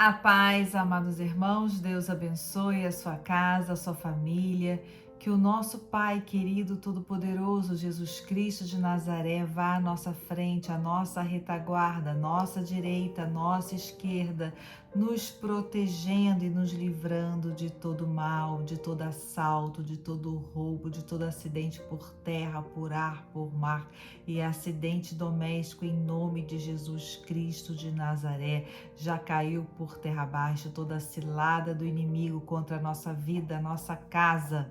A paz, amados irmãos, Deus abençoe a sua casa, a sua família. Que o nosso Pai querido, todo-poderoso, Jesus Cristo de Nazaré, vá à nossa frente, à nossa retaguarda, à nossa direita, à nossa esquerda, nos protegendo e nos livrando de todo mal, de todo assalto, de todo roubo, de todo acidente por terra, por ar, por mar e acidente doméstico, em nome de Jesus Cristo de Nazaré. Já caiu por terra abaixo toda a cilada do inimigo contra a nossa vida, a nossa casa.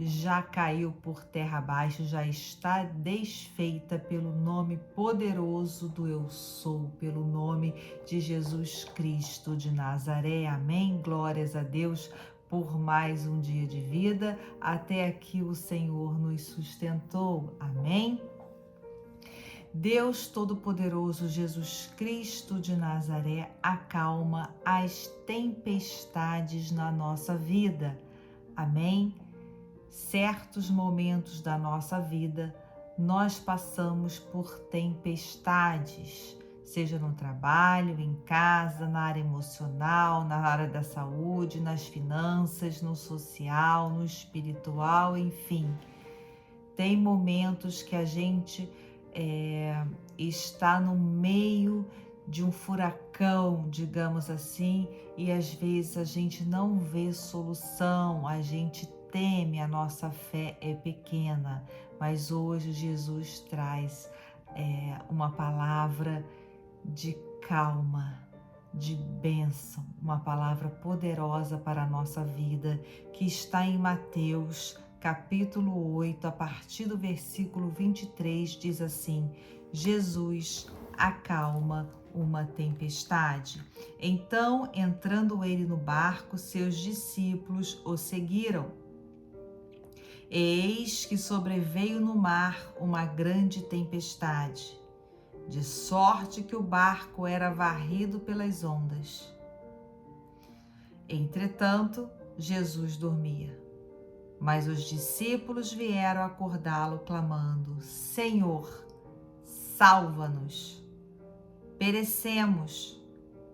Já caiu por terra abaixo, já está desfeita pelo nome poderoso do Eu Sou, pelo nome de Jesus Cristo de Nazaré. Amém? Glórias a Deus por mais um dia de vida. Até aqui o Senhor nos sustentou. Amém? Deus Todo-Poderoso, Jesus Cristo de Nazaré, acalma as tempestades na nossa vida. Amém? Certos momentos da nossa vida, nós passamos por tempestades, seja no trabalho, em casa, na área emocional, na área da saúde, nas finanças, no social, no espiritual, enfim. Tem momentos que a gente está no meio de um furacão, digamos assim, e às vezes a gente não vê solução, a gente teme, a nossa fé é pequena, mas hoje Jesus traz uma palavra de calma, de bênção, uma palavra poderosa para a nossa vida, que está em Mateus, capítulo 8, a partir do versículo 23, diz assim: Jesus acalma uma tempestade. Então, entrando ele no barco, seus discípulos o seguiram. Eis que sobreveio no mar uma grande tempestade, de sorte que o barco era varrido pelas ondas. Entretanto, Jesus dormia. Mas os discípulos vieram acordá-lo, clamando: Senhor, salva-nos! Perecemos!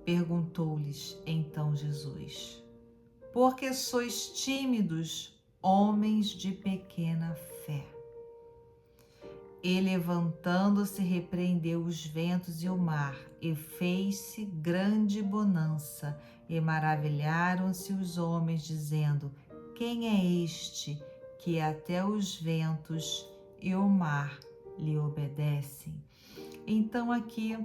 Perguntou-lhes então Jesus: Por que sois tímidos, homens de pequena fé? E levantando-se, repreendeu os ventos e o mar, e fez-se grande bonança, e maravilharam-se os homens, dizendo: Quem é este que até os ventos e o mar lhe obedecem? Então aqui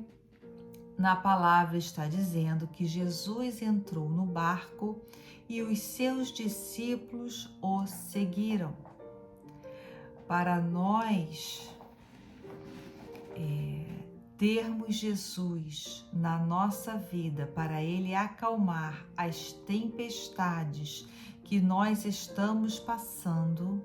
na palavra está dizendo que Jesus entrou no barco e os seus discípulos o seguiram. Para nós termos Jesus na nossa vida, para Ele acalmar as tempestades que nós estamos passando,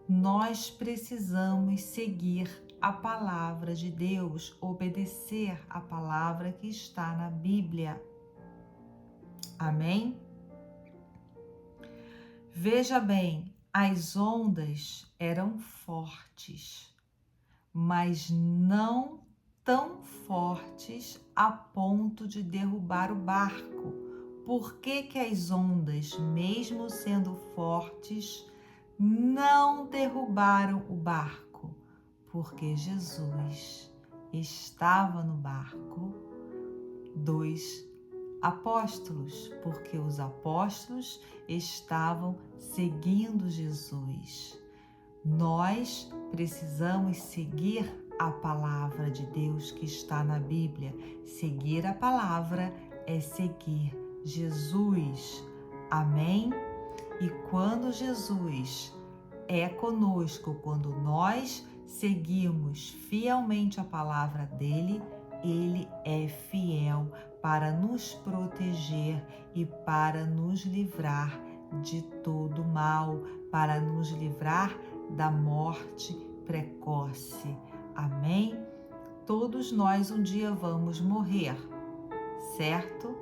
nós precisamos seguir a palavra de Deus, obedecer a palavra que está na Bíblia. Amém? Veja bem, as ondas eram fortes, mas não tão fortes a ponto de derrubar o barco. Por que que as ondas, mesmo sendo fortes, não derrubaram o barco? Porque Jesus estava no barco dos apóstolos, porque os apóstolos estavam seguindo Jesus. Nós precisamos seguir a palavra de Deus que está na Bíblia. Seguir a palavra é seguir Jesus. Amém? E quando Jesus é conosco, quando nós seguimos fielmente a palavra dele, ele é fiel para nos proteger e para nos livrar de todo mal, para nos livrar da morte precoce. Amém? Todos nós um dia vamos morrer, certo?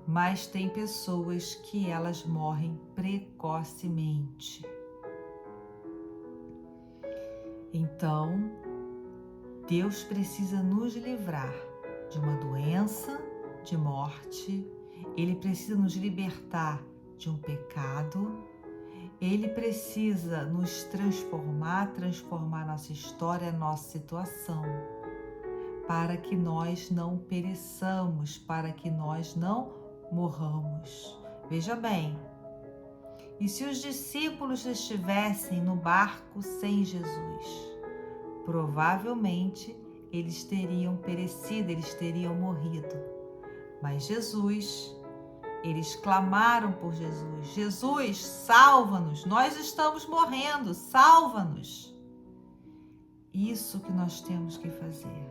Mas tem pessoas que elas morrem precocemente. Então, Deus precisa nos livrar de uma doença, de morte, Ele precisa nos libertar de um pecado, Ele precisa nos transformar nossa história, nossa situação, para que nós não pereçamos, para que nós não morramos. Veja bem, e se os discípulos estivessem no barco sem Jesus, provavelmente eles teriam perecido, eles teriam morrido. Mas Jesus, eles clamaram por Jesus. Jesus, salva-nos, nós estamos morrendo, salva-nos. Isso que nós temos que fazer.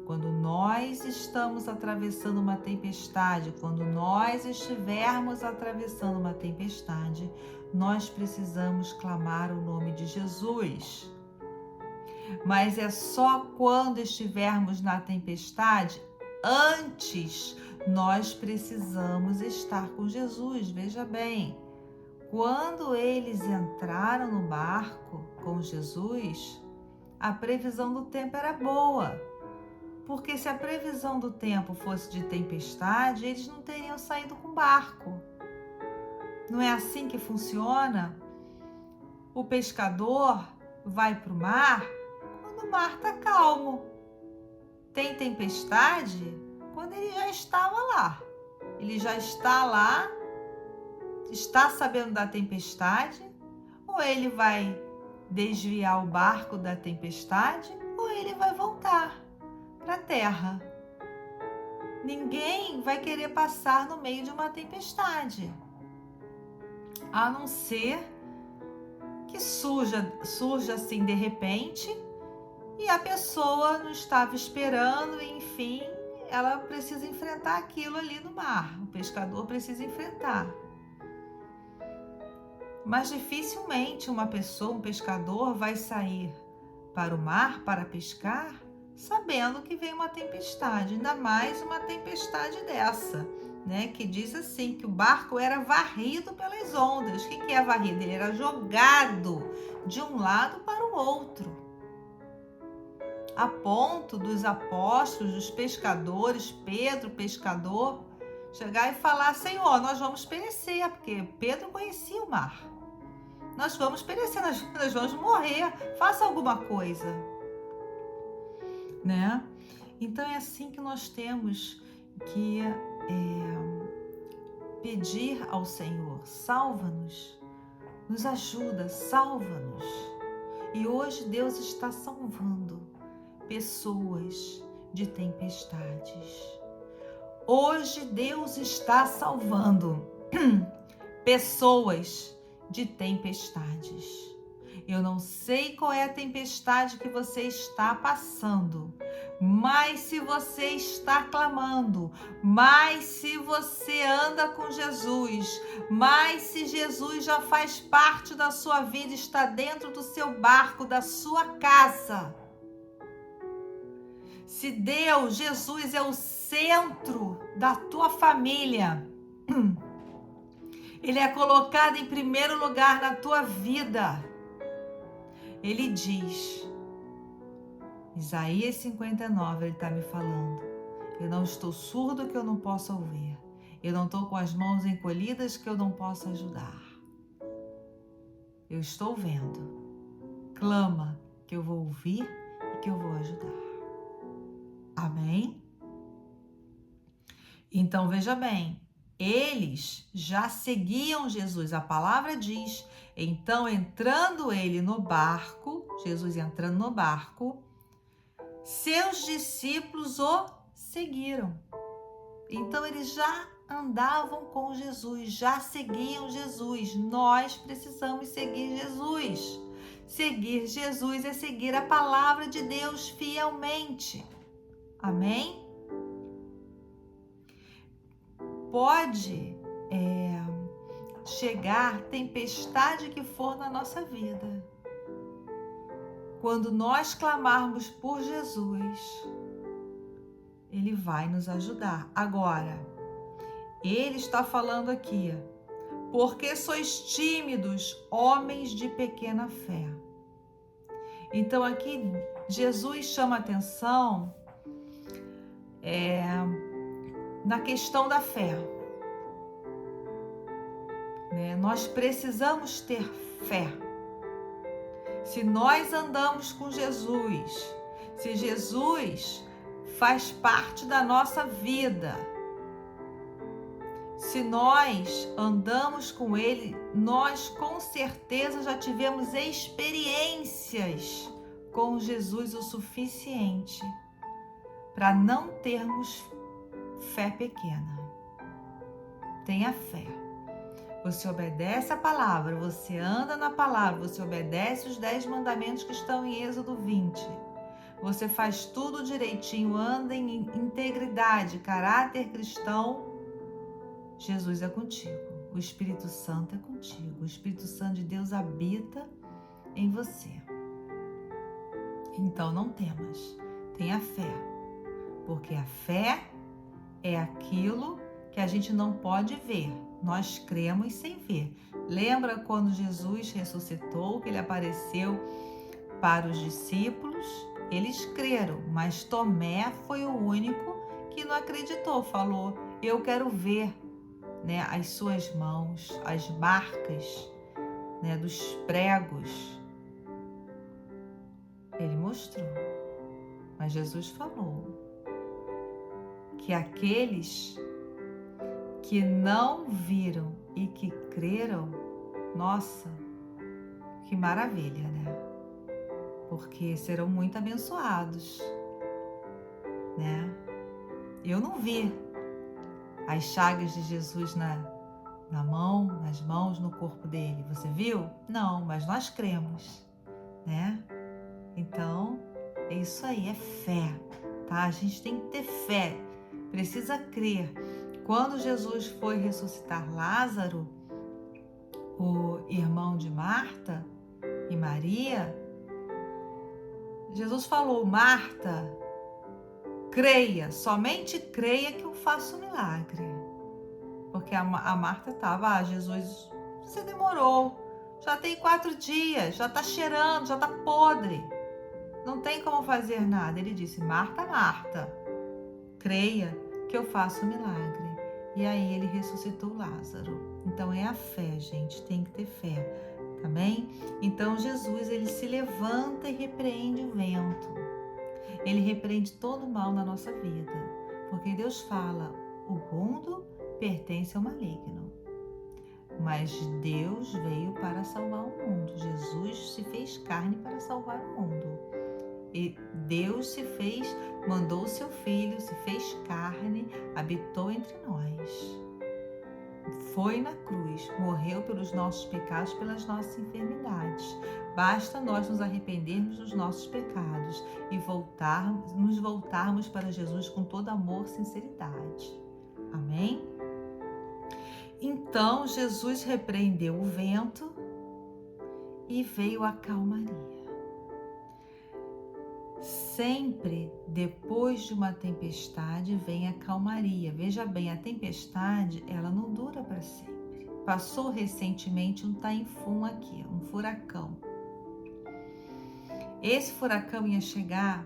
Quando nós estamos atravessando uma tempestade, quando nós estivermos atravessando uma tempestade, nós precisamos clamar o nome de Jesus. Mas é só quando estivermos na tempestade, antes nós precisamos estar com Jesus. Veja bem, quando eles entraram no barco com Jesus, a previsão do tempo era boa. Porque se a previsão do tempo fosse de tempestade, eles não teriam saído com o barco. Não é assim que funciona? O pescador vai para o mar quando o mar está calmo. Tem tempestade quando ele já estava lá. Ele já está lá, está sabendo da tempestade, ou ele vai desviar o barco da tempestade, ou ele vai voltar para a terra. Ninguém vai querer passar no meio de uma tempestade, a não ser que surja assim de repente e a pessoa não estava esperando, e, enfim, ela precisa enfrentar aquilo ali no mar. O pescador precisa enfrentar. Mas dificilmente uma pessoa, um pescador, vai sair para o mar para pescar sabendo que vem uma tempestade, ainda mais uma tempestade dessa, né? Que diz assim, que o barco era varrido pelas ondas. O que é varrido? Ele era jogado de um lado para o outro, a ponto dos apóstolos, dos pescadores, Pedro, pescador, chegar e falar: Senhor, nós vamos perecer, porque Pedro conhecia o mar. Nós vamos perecer, nós vamos morrer, faça alguma coisa. Né? Então é assim que nós temos que pedir ao Senhor: salva-nos, nos ajuda, salva-nos. E hoje Deus está salvando pessoas de tempestades. Hoje Deus está salvando pessoas de tempestades. Eu não sei qual é a tempestade que você está passando, mas se você está clamando, mas se você anda com Jesus, mas se Jesus já faz parte da sua vida, está dentro do seu barco, da sua casa. Se Deus, Jesus é o centro da tua família, Ele é colocado em primeiro lugar na tua vida. Ele diz, Isaías 59, ele está me falando: eu não estou surdo que eu não possa ouvir, eu não estou com as mãos encolhidas que eu não possa ajudar. Eu estou vendo. Clama que eu vou ouvir e que eu vou ajudar. Amém? Então veja bem, eles já seguiam Jesus. A palavra diz, então entrando ele no barco, Jesus entrando no barco, seus discípulos o seguiram. Então eles já andavam com Jesus, já seguiam Jesus. Nós precisamos seguir Jesus. Seguir Jesus é seguir a palavra de Deus fielmente. Amém? Pode chegar tempestade que for na nossa vida. Quando nós clamarmos por Jesus, Ele vai nos ajudar. Agora, Ele está falando aqui: porque sois tímidos, homens de pequena fé. Então aqui Jesus chama atenção na questão da fé, né? Nós precisamos ter fé. Se nós andamos com Jesus, se Jesus faz parte da nossa vida, se nós andamos com Ele, nós com certeza já tivemos experiências com Jesus o suficiente para não termos fé pequena. Tenha fé. Você obedece a palavra, você anda na palavra, você obedece os 10 mandamentos que estão em Êxodo 20. Você faz tudo direitinho, anda em integridade, caráter cristão. Jesus é contigo. O Espírito Santo é contigo. O Espírito Santo de Deus habita em você. Então não temas, tenha fé. Porque a fé é aquilo que a gente não pode ver. Nós cremos sem ver. Lembra quando Jesus ressuscitou, que ele apareceu para os discípulos? Eles creram, mas Tomé foi o único que não acreditou. Falou, eu quero ver, né, as suas mãos, as marcas, né, dos pregos. Ele mostrou. Mas Jesus falou que aqueles que não viram e que creram, nossa, que maravilha, né? Porque serão muito abençoados, né? Eu não vi as chagas de Jesus na mão, nas mãos, no corpo dele. Você viu? Não, mas nós cremos, né? Então, é isso aí, é fé, tá? A gente tem que ter fé, precisa crer. Quando Jesus foi ressuscitar Lázaro, o irmão de Marta e Maria, Jesus falou, Marta, creia, somente creia que eu faço milagre. Porque a Marta estava, Jesus, você demorou, já tem 4 dias, já está cheirando, já está podre, não tem como fazer nada. Ele disse, Marta, Marta, creia que eu faço milagre. E aí ele ressuscitou Lázaro. Então é a fé, gente, tem que ter fé, tá bem? Então Jesus, ele se levanta e repreende o vento. Ele repreende todo o mal na nossa vida. Porque Deus fala, o mundo pertence ao maligno. Mas Deus veio para salvar o mundo. Jesus se fez carne para salvar o mundo. E Deus se fez, mandou o seu Filho, se fez carne, habitou entre nós. Foi na cruz, morreu pelos nossos pecados, pelas nossas enfermidades. Basta nós nos arrependermos dos nossos pecados e nos voltarmos para Jesus com todo amor e sinceridade. Amém? Então, Jesus repreendeu o vento e veio a calmaria. Sempre depois de uma tempestade vem a calmaria. Veja bem, a tempestade, ela não dura para sempre. Passou recentemente um taifun aqui, um furacão. Esse furacão ia chegar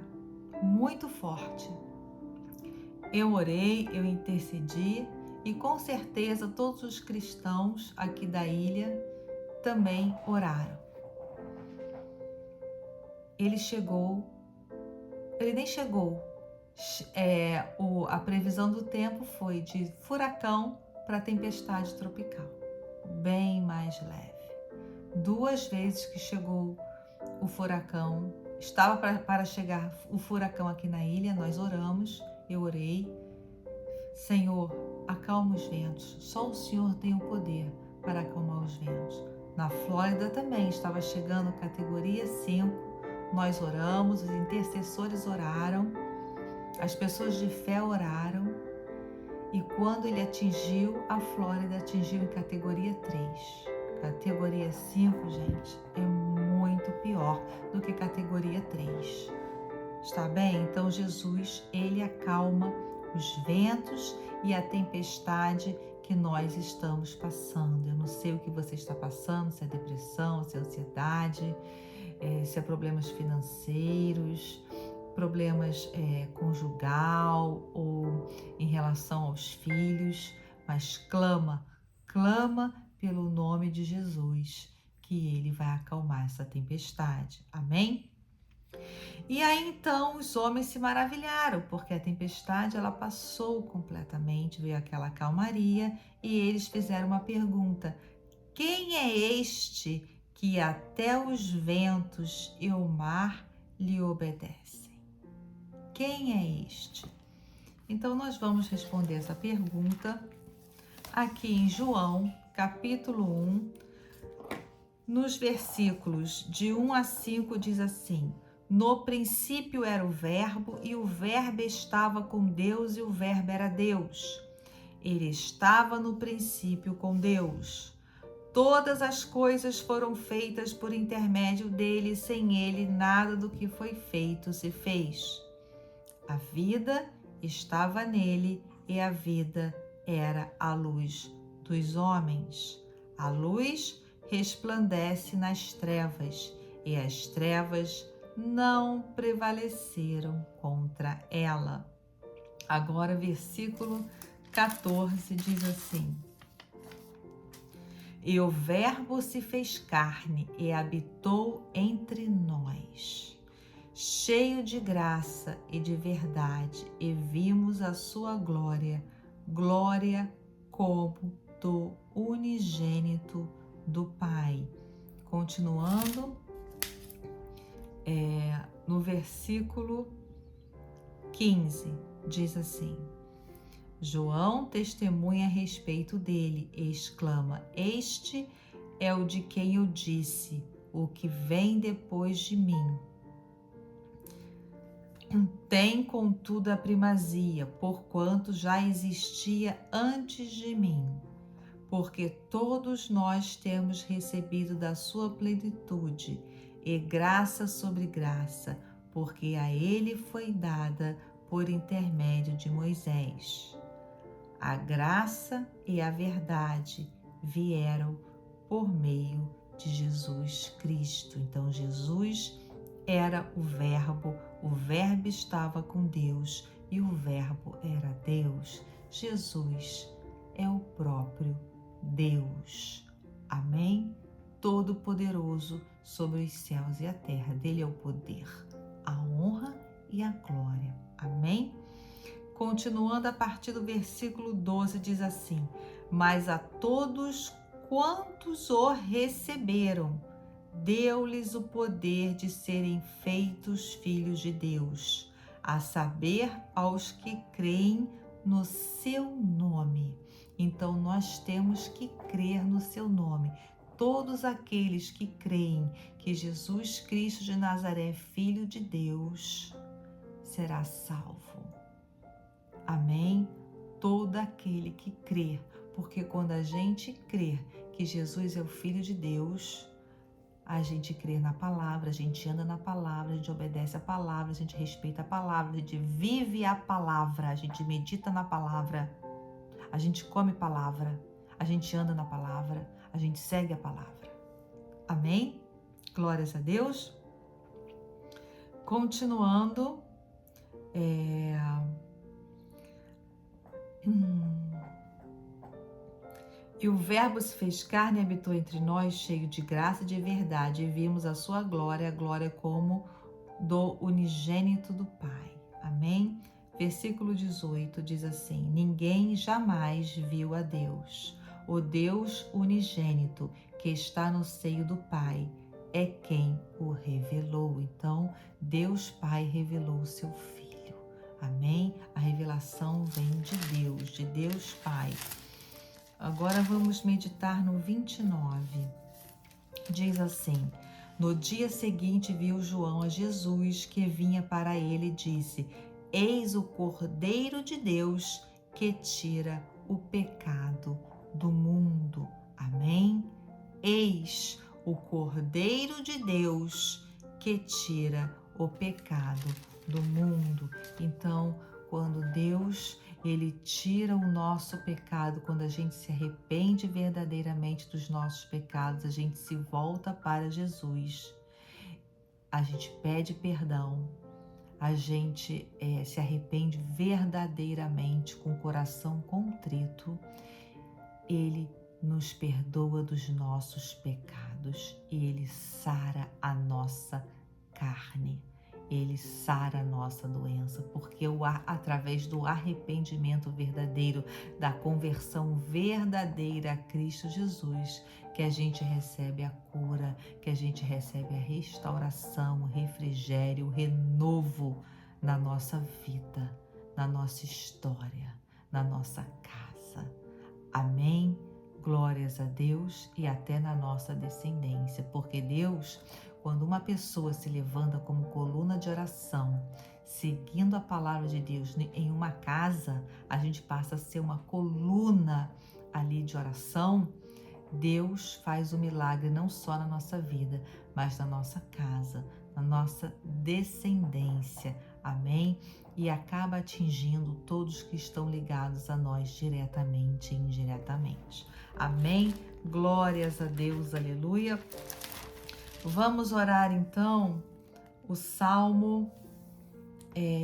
muito forte. Eu orei, eu intercedi e com certeza todos os cristãos aqui da ilha também oraram. Ele nem chegou. A previsão do tempo foi de furacão para tempestade tropical, bem mais leve. 2 vezes que chegou o furacão, estava para chegar o furacão aqui na ilha, nós oramos, eu orei, Senhor, acalma os ventos, só o Senhor tem o poder para acalmar os ventos. Na Flórida também estava chegando categoria 5, nós oramos, os intercessores oraram, as pessoas de fé oraram, e quando ele atingiu, a Flórida atingiu em categoria 3. Categoria 5, gente, é muito pior do que categoria 3. Está bem? Então Jesus, ele acalma os ventos e a tempestade que nós estamos passando. Eu não sei o que você está passando, se é depressão, se é ansiedade, se é problemas financeiros, problemas conjugal ou em relação aos filhos, mas clama pelo nome de Jesus, que ele vai acalmar essa tempestade. Amém? E aí então os homens se maravilharam, porque a tempestade ela passou completamente, veio aquela calmaria e eles fizeram uma pergunta: quem é este que até os ventos e o mar lhe obedecem? Quem é este? Então nós vamos responder essa pergunta aqui em João, capítulo 1, nos versículos de 1 a 5 diz assim: no princípio era o Verbo, e o Verbo estava com Deus, e o Verbo era Deus. Ele estava no princípio com Deus. Todas as coisas foram feitas por intermédio dele, sem ele nada do que foi feito se fez. A vida estava nele, e a vida era a luz dos homens. A luz resplandece nas trevas, e as trevas não prevaleceram contra ela. Agora, versículo 14 diz assim: e o Verbo se fez carne e habitou entre nós, cheio de graça e de verdade, e vimos a sua glória, glória como do unigênito do Pai. Continuando, no versículo 15, diz assim: João testemunha a respeito dele e exclama: este é o de quem eu disse, o que vem depois de mim. Tem, contudo, a primazia, porquanto já existia antes de mim. Porque todos nós temos recebido da sua plenitude, e graça sobre graça, porque a ele foi dada por intermédio de Moisés. A graça e a verdade vieram por meio de Jesus Cristo. Então, Jesus era o Verbo estava com Deus e o Verbo era Deus. Jesus é o próprio Deus. Amém? Todo-Poderoso sobre os céus e a terra. Dele é o poder, a honra e a glória. Amém? Continuando a partir do versículo 12, diz assim: mas a todos quantos o receberam, deu-lhes o poder de serem feitos filhos de Deus, a saber, aos que creem no seu nome. Então, nós temos que crer no seu nome. Todos aqueles que creem que Jesus Cristo de Nazaré é Filho de Deus, será salvo. Amém? Todo aquele que crer, porque quando a gente crer que Jesus é o Filho de Deus, a gente crê na palavra, a gente anda na palavra, a gente obedece a palavra, a gente respeita a palavra, a gente vive a palavra, a gente medita na palavra, a gente come palavra, a gente anda na palavra, a gente segue a palavra. Amém? Glórias a Deus. Continuando, E o Verbo se fez carne e habitou entre nós, cheio de graça e de verdade, e vimos a sua glória, a glória como do unigênito do Pai. Amém? Versículo 18 diz assim: ninguém jamais viu a Deus. O Deus unigênito que está no seio do Pai é quem o revelou. Então, Deus Pai revelou o seu Filho. Amém? A revelação vem de Deus Pai. Agora vamos meditar no 29. Diz assim: no dia seguinte viu João a Jesus que vinha para ele e disse: eis o Cordeiro de Deus que tira o pecado do mundo. Amém? Eis o Cordeiro de Deus que tira o pecado do mundo. Então, quando Deus Ele tira o nosso pecado, quando a gente se arrepende verdadeiramente dos nossos pecados, a gente se volta para Jesus, a gente pede perdão, a gente se arrepende verdadeiramente, com o coração contrito, Ele nos perdoa dos nossos pecados e Ele sara a nossa carne. Ele sara a nossa doença, porque através do arrependimento verdadeiro, da conversão verdadeira a Cristo Jesus, que a gente recebe a cura, que a gente recebe a restauração, o refrigério, o renovo na nossa vida, na nossa história, na nossa casa. Amém? Glórias a Deus e até na nossa descendência, porque Deus, quando uma pessoa se levanta como coluna de oração, seguindo a palavra de Deus em uma casa, a gente passa a ser uma coluna ali de oração. Deus faz o milagre não só na nossa vida, mas na nossa casa, na nossa descendência. Amém? E acaba atingindo todos que estão ligados a nós diretamente e indiretamente. Amém? Glórias a Deus, aleluia. Vamos orar então o Salmo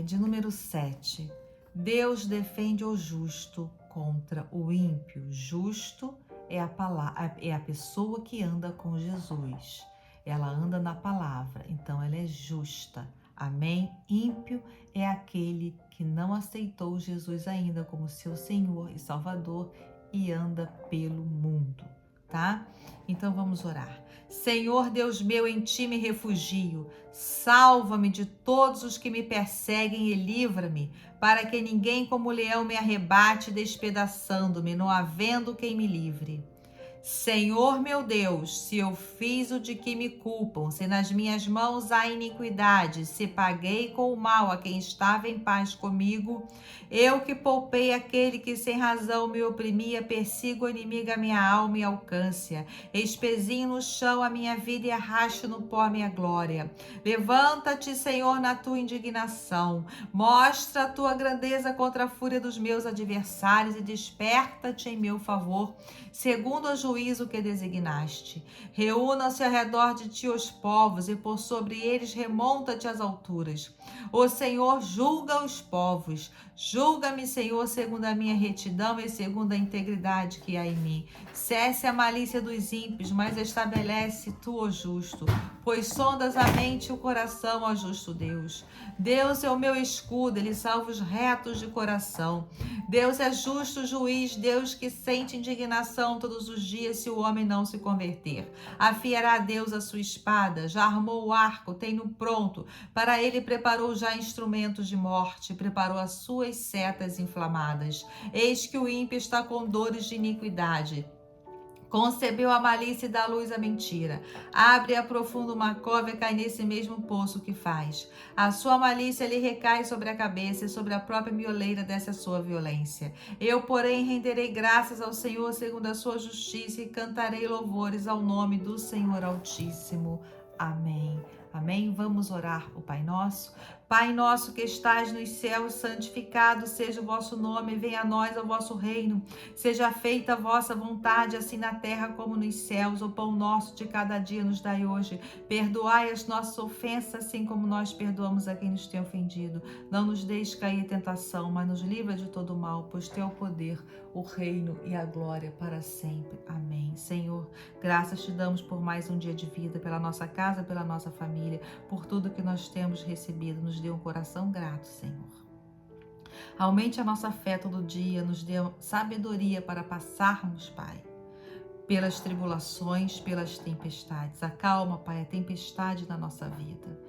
de número 7. Deus defende o justo contra o ímpio. Justo é a pessoa que anda com Jesus. Ela anda na palavra, então ela é justa. Amém? Ímpio é aquele que não aceitou Jesus ainda como seu Senhor e Salvador e anda pelo mundo, tá? Então vamos orar. Senhor Deus meu, em ti me refugio. Salva-me de todos os que me perseguem e livra-me, para que ninguém como leão me arrebate, despedaçando-me, não havendo quem me livre. Senhor meu Deus, se eu fiz o de que me culpam, se nas minhas mãos há iniquidade, se paguei com o mal a quem estava em paz comigo, eu que poupei aquele que sem razão me oprimia, persigo o inimigo a minha alma e alcance-a, espezinho no chão a minha vida e arraste no pó a minha glória. Levanta-te, Senhor, na tua indignação, mostra a tua grandeza contra a fúria dos meus adversários e desperta-te em meu favor, segundo o juízo que designaste. Reúna-se ao redor de ti os povos, e por sobre eles remonta-te às alturas. O Senhor julga os povos. Julga-me, Senhor, segundo a minha retidão e segundo a integridade que há em mim. Cesse a malícia dos ímpios, mas estabelece tu o justo, pois sondas a mente e o coração, ó justo Deus. Deus é o meu escudo, ele salva os retos de coração. Deus é justo juiz, Deus que sente indignação todos os dias se o homem não se converter. Afiará Deus a sua espada, já armou o arco, tem-no pronto. Para ele preparou já instrumentos de morte, preparou as suas setas inflamadas. Eis que o ímpio está com dores de iniquidade. Concebeu a malícia e dá luz à mentira. Abre a profundo uma cova e cai nesse mesmo poço que faz. A sua malícia lhe recai sobre a cabeça e sobre a própria mioleira desce a sua violência. Eu, porém, renderei graças ao Senhor segundo a sua justiça e cantarei louvores ao nome do Senhor Altíssimo. Amém. Amém? Vamos orar o Pai Nosso. Pai nosso que estás nos céus, santificado seja o vosso nome, venha a nós o vosso reino. Seja feita a vossa vontade, assim na terra como nos céus. O pão nosso de cada dia nos dai hoje. Perdoai as nossas ofensas, assim como nós perdoamos a quem nos tem ofendido. Não nos deixes cair em tentação, mas nos livra de todo mal, pois teu é o poder, o reino e a glória para sempre. Amém. Senhor, graças te damos por mais um dia de vida, pela nossa casa, pela nossa família, por tudo que nós temos recebido. Nos dê um coração grato, Senhor. Aumente a nossa fé todo dia, nos dê sabedoria para passarmos, Pai, pelas tribulações, pelas tempestades. Acalma, Pai, a tempestade na nossa vida.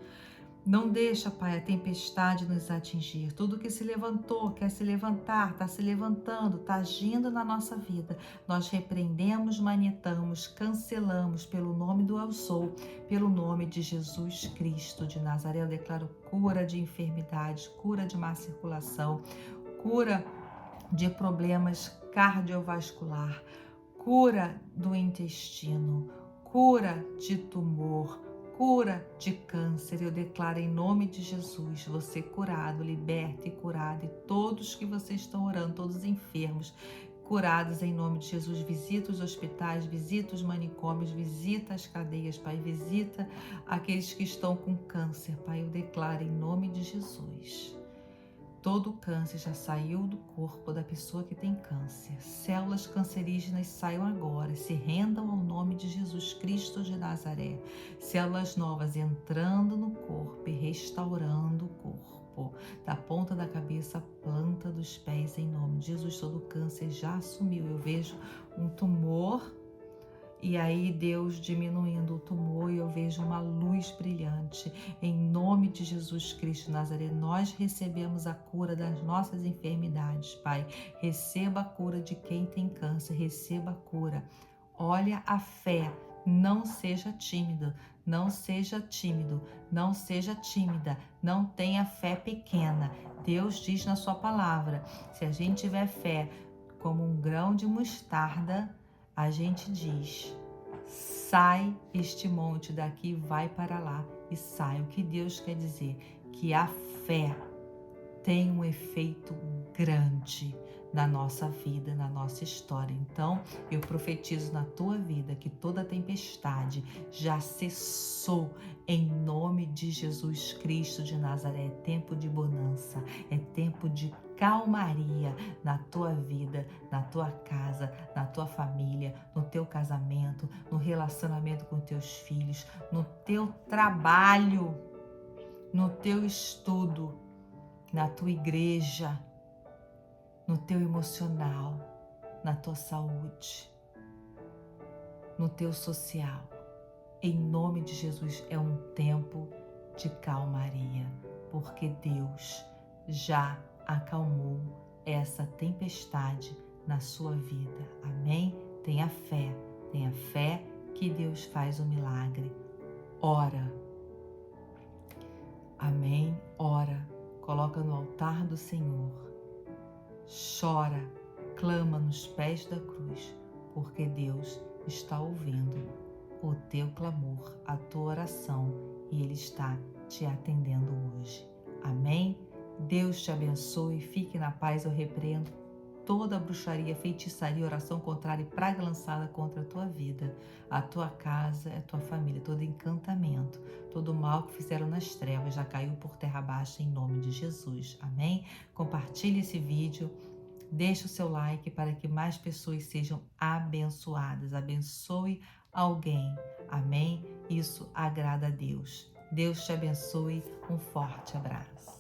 Não deixa, Pai, a tempestade nos atingir. Tudo que se levantou, quer se levantar, está se levantando, está agindo na nossa vida, nós repreendemos, manietamos, cancelamos pelo nome do Eu Sou, pelo nome de Jesus Cristo de Nazaré. Eu declaro cura de enfermidades, cura de má circulação, cura de problemas cardiovascular, cura do intestino, cura de tumor, cura de câncer. Eu declaro em nome de Jesus, você curado, liberto e curado, e todos que vocês estão orando, todos os enfermos, curados em nome de Jesus. Visita os hospitais, visita os manicômios, visita as cadeias, Pai. Visita aqueles que estão com câncer, Pai. Eu declaro em nome de Jesus. Todo o câncer já saiu do corpo da pessoa que tem câncer. Células cancerígenas saiam agora, se rendam ao nome de Jesus Cristo de Nazaré. Células novas entrando no corpo e restaurando o corpo. Da ponta da cabeça à planta dos pés, em nome de Jesus. Todo o câncer já sumiu. Eu vejo um tumor e aí Deus diminuindo o tumor e eu vejo uma luz brilhante. Em nome de Jesus Cristo de Nazaré, nós recebemos a cura das nossas enfermidades, Pai. Receba a cura de quem tem câncer, receba a cura. Olha a fé, não seja tímido, não seja tímido, não seja tímida, não tenha fé pequena. Deus diz na sua palavra, se a gente tiver fé como um grão de mostarda, a gente diz, sai este monte daqui, vai para lá e sai. O que Deus quer dizer? Que a fé tem um efeito grande na nossa vida, na nossa história. Então, eu profetizo na tua vida que toda tempestade já cessou em nome de Jesus Cristo de Nazaré. É tempo de bonança, é tempo de calmaria na tua vida, na tua casa, na tua família, no teu casamento, no relacionamento com teus filhos, no teu trabalho, no teu estudo, na tua igreja, no teu emocional, na tua saúde, no teu social. Em nome de Jesus, é um tempo de calmaria, porque Deus já acalmou essa tempestade na sua vida. Amém? Tenha fé que Deus faz o milagre. Ora. Amém? Ora. Coloca no altar do Senhor. Chora, clama nos pés da cruz, porque Deus está ouvindo o teu clamor, a tua oração, e Ele está te atendendo hoje. Amém? Deus te abençoe, fique na paz. Eu repreendo toda bruxaria, feitiçaria, oração contrária e praga lançada contra a tua vida, a tua casa, a tua família, todo encantamento, todo mal que fizeram nas trevas já caiu por terra baixa em nome de Jesus. Amém? Compartilhe esse vídeo, deixe o seu like para que mais pessoas sejam abençoadas. Abençoe alguém. Amém? Isso agrada a Deus. Deus te abençoe. Um forte abraço.